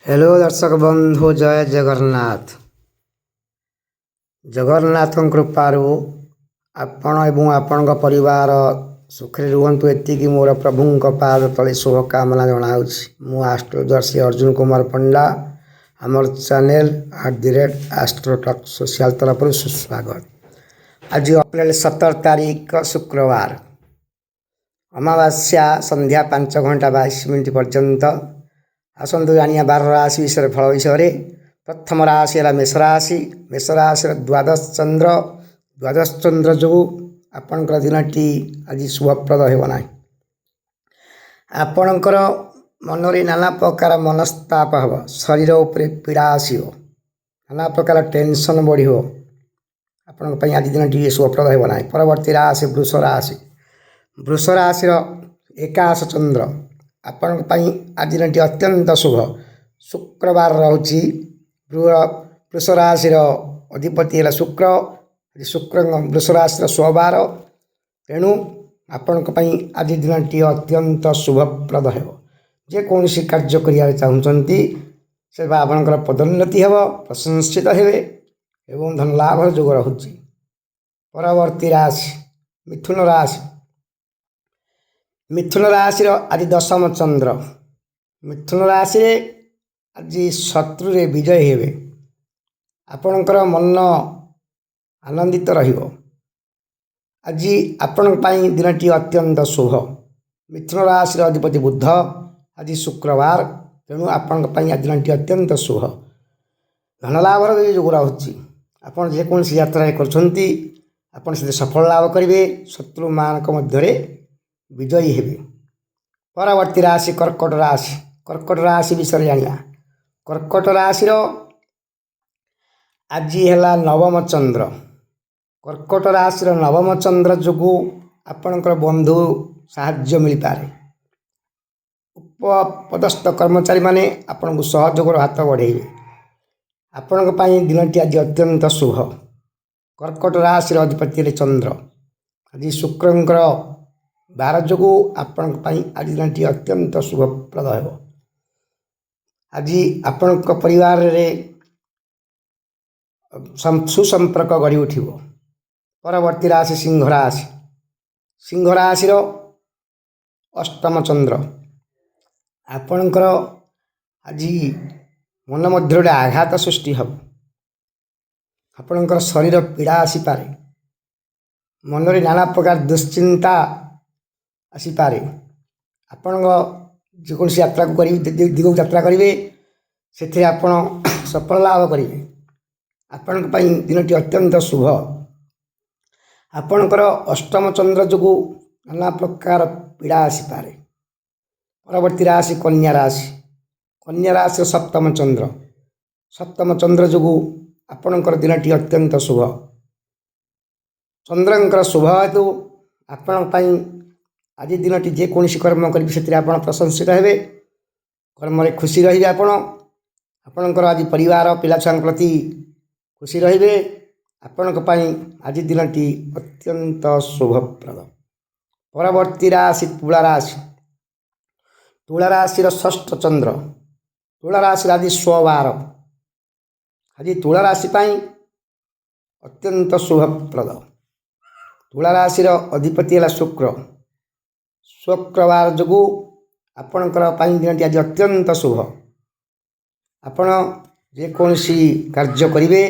Hello दर्शक बंधु जय जगन्नाथ। जगन्नाथ कृपारू आपण एवं आपण परिवार सुखी रुहतु एति मोर प्रभु पाद तले शुभकामना जनाऊँगी। मु एस्ट्रोलजर श्री अर्जुन कुमार पंडा आमर चैनल @एस्ट्रोटक सोशल तरफ सुस्वागत। आज अप्रैल 17 तारीख शुक्रवार अमावास्या संध्या 5 घंटा 22 मिनिट पर्यंत। आसतु जानिया 12 राशि विषय फल विषय। प्रथम राशि है मेष राशि। मेष राशि द्वादश चंद्र जो आपणकर दिनटी आज शुभप्रद होना। आपणकर मनरे नाना प्रकार मनस्ताप हम, शरीर उपरे पीड़ा आसो, नाना प्रकार टेंशन बढ़ आपण आज दिनटी शुभप्रद होना। परवर्ती राशि वृष राशि। वृष राशि एकादश चंद्र आपण आज दिनटी अत्यंत शुभ। शुक्रवार रोचे वृष राशि अधिपति है शुक्र। शुक्र वृष राशि स्वबार, तेणु आपण आज दिनटी अत्यंत शुभप्रद हो। जेकोसी कार्य करिया चाहते से आपंकर पदोन्नति हो, प्रशंसित हे एवं धन लाभ जोग रहुछि। परवर्ती राशि मिथुन राशि। मिथुन राशि आज दशम चंद्र। मिथुन राशि आज शत्रु रे विजय हेबे। आपणकर मन आनंदित रहिबो। आज आपण दिनटी अत्यंत शुभ। मिथुन राशि अधिपति बुध, आज शुक्रवार, तेणु आपण आज दिनटी अत्यंत शुभ। धन लाभर भी जोग रहुछि। आपण जेकोसी यात्रा करछंती आपण से सफल लाभ करेंगे। शत्रु मान मध्य विजयी हेबे। परवर्ती राशि कर्कट राशि। कर्कट राशि विषय जानिया। कर्कट राशि आज है नवम चंद्र। कर्कट राशि नवम चंद्र जो आपणकर बंधु साहाय्य मिल पारे। उपपदस्थ कर्मचारी माने आपन को सहयोग हाथ बढ़ेबे। आपण दिनटी आज अत्यंत शुभ। कर्कट राशि अधिपति चंद्र, आज शुक्रंकर 12 जो आपण आज दिनटी अत्यंत शुभप्रद हो। आज आपण परिवार रे सुसंपर्क गढ़ी उठिब। परवर्ती राशि सिंह राशि। सिंह राशि अष्टम चंद्र। आपणकर आज मन मध्य आघात सृष्टि हो। आपणकर शरीर पीड़ा आसीपारे। मनरे नाना प्रकार दुश्चिंता आसीपारे। आपण जेकोसी यात्रा को दिगक यात्रा करेंगे से आपण सफल लाभ करेंगे। आपण दिनटी अत्यंत शुभ। आपणकर अष्टम चंद्र जो नाना प्रकार पीड़ा आसीपारे। परवर्ती राशि कन्या राशि। कन्या राशि सप्तम चंद्र। सप्तम चंद्र जो आपणकर दिनटी अत्यंत शुभ। चंद्रंकर शुभ हेतु आपण आज दिनटी जेकोसी कर्म करेंगे से प्रशंसित हे। कर्म खुशी रही आपणकर आज परिवार पिला छुआ प्रति खुशी रे। आपण आज दिनटी अत्यंत शुभप्रद। परवर्ती राशि तुला राशि। तुला राशि षष्ठ चंद्र। तुला राशि आज स्वबार। आज तुला राशि अत्यंत शुभप्रद। तुला राशि अधिपति है शुक्र। शुक्रवार जो आपणकर दिनटी आज अत्यंत शुभ। आपण जेकोसी कार्य करेंगे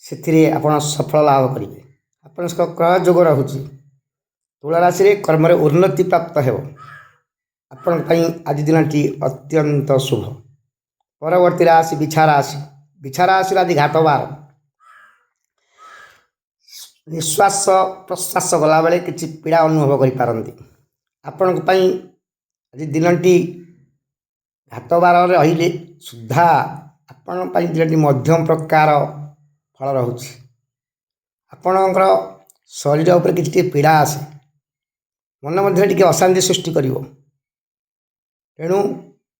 से आपण सफल लाभ करेंगे। आपण ग्रह जोग रहुछि। तुला राशि कर्म उन्नति प्राप्त हो। आपण आज दिनटी अत्यंत शुभ। परवर्ती राशि बिछा राशि। बिछा राशि आज घातबार। निश्वास प्रश्वास गला बेले किसी पीड़ा अनुभव करें। आपण आज दिनटी घातबार रहिले सुधा आपण दिनटी मध्यम प्रकार फल रोचे। आपणकर शरीर उपर किसी पीड़ा आसे, मन मध्य टी अशांति सृष्टि कर। तेणु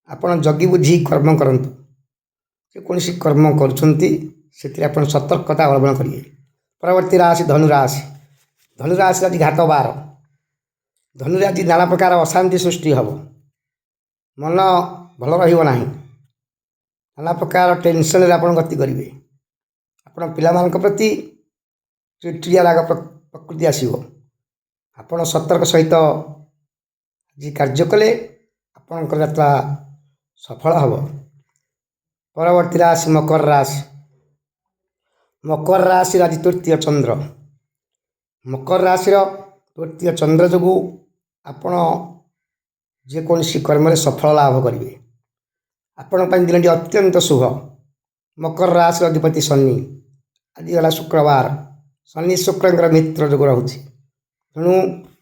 आपण जगी बुझी कर्म करंतु। जेकोसी कर्म करुछंती से आपण सतर्कता अवलंबन करिए। परवर्ती राशि धनुराशि। धनुराशि आज घातबार। धनु आज नाना प्रकार अशांति सृष्टि हम, मन भल रही। नाना प्रकार टेनसन आप गति करेंगे आपण पिलामान प्रति चिड़चिड़िया राग प्रकृति आसो आपण सतर्क सहित आज कार्य कले आपणकर यात्रा सफल हम। परवर्ती राशि मकर राशि। मकर राशि आज तृतीय चंद्र। मकर राशि तृतीय चंद्र जो आपण जेकोसी कर्म सफल लाभ करेंगे। आपण दिन अत्यंत शुभ। मकर राशि अधिपति शनि आज गला शुक्रवार शनि शुक्र मित्र जो रोचे तेणु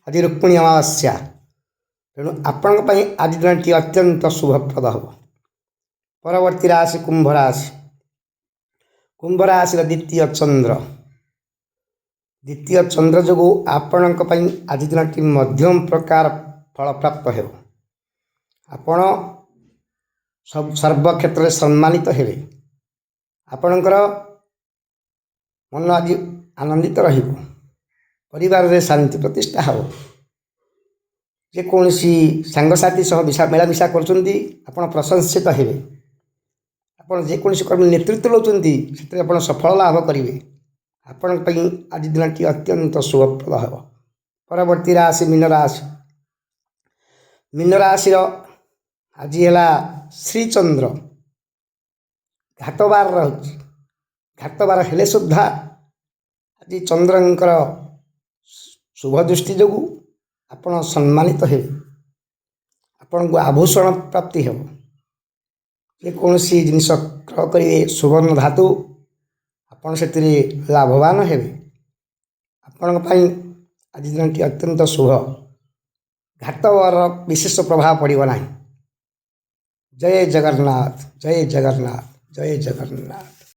आज रुक्मिणी अमावास्या तेणु आपण आज दिन अत्यंत शुभप्रद हम। परवर्ती राशि कुंभ राशि। कुंभ राशि द्वितीय चंद्र। द्वितीय चंद्र जो आपण आज दिन मध्यम प्रकार फल प्राप्त हो। आपण सब सर्व क्षेत्र में सम्मानित हेबे। आपणकर मन आज आनंदित रहिबो। परिवार रे शांति प्रतिष्ठा हो। जेकोसी सांगसाथी सह मिलामिशा करछंती आपण प्रशंसित हेबे। आपण जेकोसी कर्म नेतृत्व लौचंती सेते आपण सफल लाभ करिवे। आपण आज दिन अत्यंत शुभप्रद हो। परवर्ती राशि मीन राशि। मीन राशि आज है श्रीचंद्र घातबार रोचे। घातबार हेले सुधा आज चंद्रंकर शुभ दृष्टि जो आपण सम्मानित हे। आपण को आभूषण प्राप्ति हो। जेकोसी जिनस क्रय करेंगे सुवर्ण धातु आपण से लाभवान हेबे। आपण आज दिन अत्यंत शुभ। घातबार विशेष प्रभाव पड़ो ना। जय जगन्नाथ जय जगन्नाथ जय जगन्नाथ।